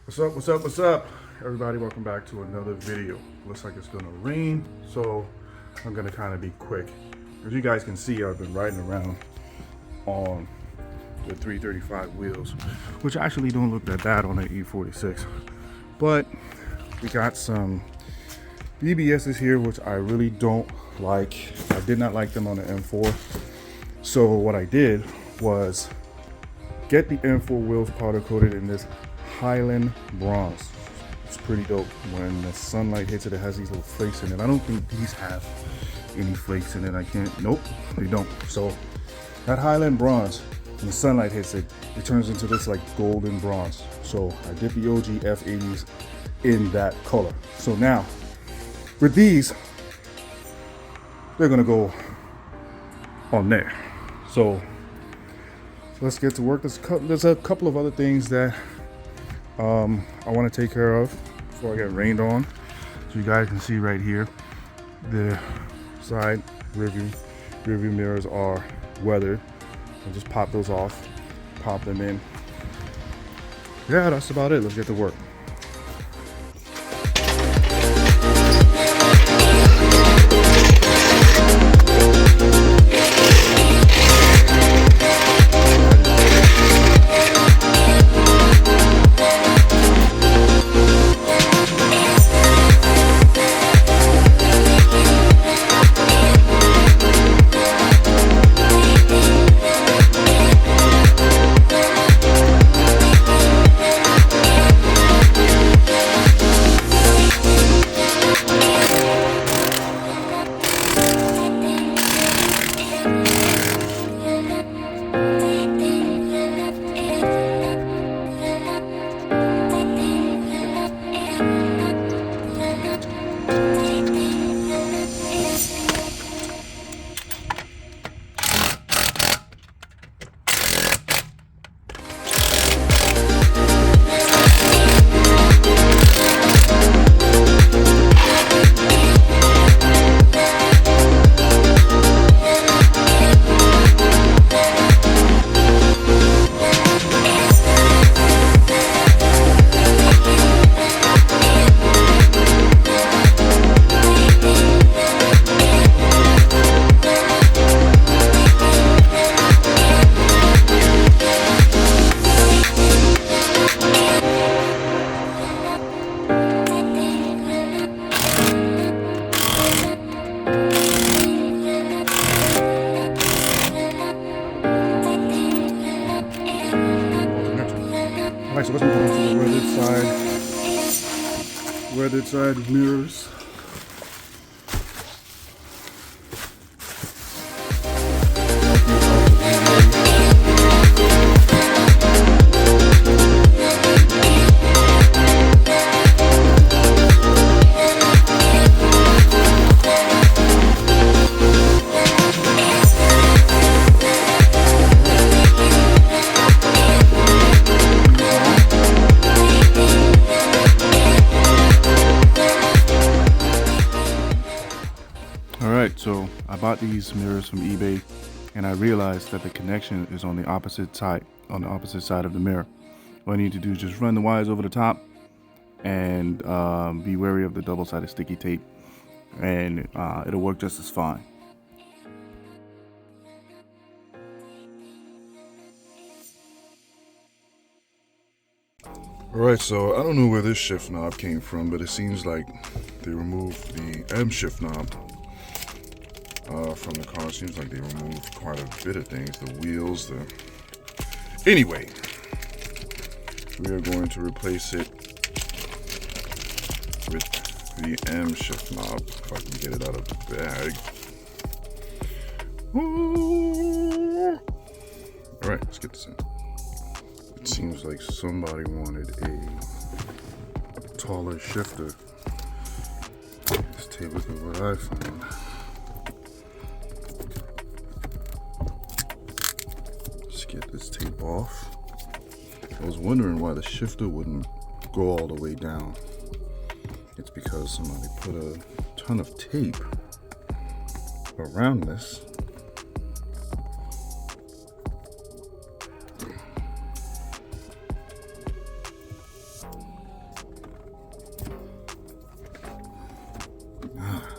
What's up, what's up, what's up? Everybody, welcome back to another video. Looks like it's gonna rain, so I'm gonna kind of be quick. As you guys can see, I've been riding around on the 335 wheels, which actually don't look that bad on an E46. But we got some BBSs here, which I really don't like. I did not like them on the M4. So what I did was get the M4 wheels powder coated in this Highland bronze. It's pretty dope. When the sunlight hits it, it has these little flakes in it. I don't think these have any flakes in it. I can't, nope, they don't. So that Highland bronze, when the sunlight hits it, it turns into this like golden bronze. So I did the OG F80s in that color. So now with these, they're gonna go on there. So let's get to work. There's a couple of other things that I want to take care of before I get rained on. So you guys can see right here, the side rearview mirrors are weathered. I'll just pop those off, pop them in. Yeah, that's about it. Let's get to work. Alright, so let's move on to the weathered side mirrors. Alright, so I bought these mirrors from eBay and I realized that the connection is on the opposite side of the mirror. All I need to do is just run the wires over the top and be wary of the double-sided sticky tape, and it'll work just as fine. Alright, so I don't know where this shift knob came from, but it seems like they removed the M shift knob from the car. It seems like they removed quite a bit of things. The wheels, Anyway, we are going to replace it with the M shift knob, if I can get it out of the bag. Alright, let's get this in. It seems like somebody wanted a taller shifter. Let's take a look at what I found. Let's get this tape off. I was wondering why the shifter wouldn't go all the way down. It's because somebody put a ton of tape around this.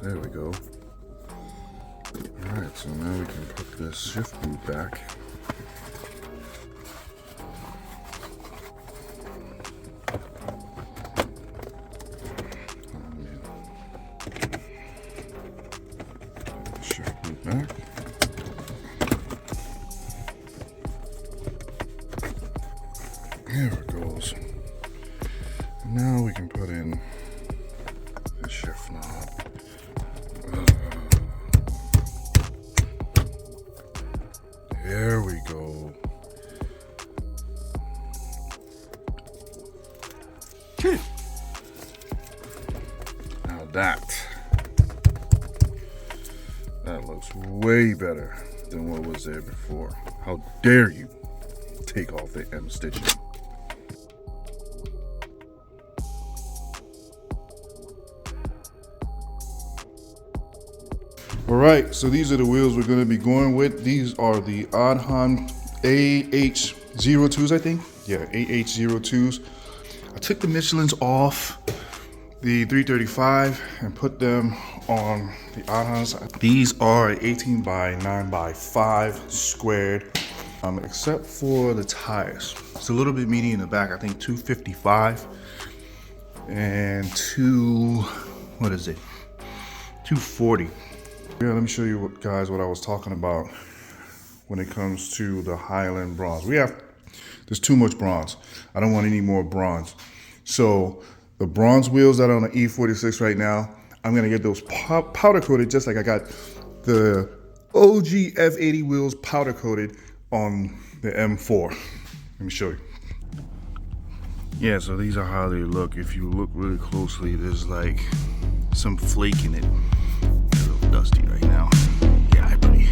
There we go. Alright, so now we can put this shift boot back. Shift boot back. There it goes. And now we can put in the shift knob. There we go. Now that looks way better than what was there before. How dare you take off the M stitching? All right, so these are the wheels we're going to be going with. These are the Aodhan AH02s, I think. Yeah, AH02s. I took the Michelins off the 335 and put them on the Aodhans. These are 18 by 9 by 5 squared, except for the tires. It's a little bit meaty in the back. I think 255 and 240. Yeah, let me show you guys what I was talking about when it comes to the Highland bronze. There's too much bronze. I don't want any more bronze. So the bronze wheels that are on the E46 right now, I'm gonna get those powder coated just like I got the OG F80 wheels powder coated on the M4. Let me show you. Yeah, so these are how they look. If you look really closely, there's like some flake in it. Dusty right now. Yeah, buddy.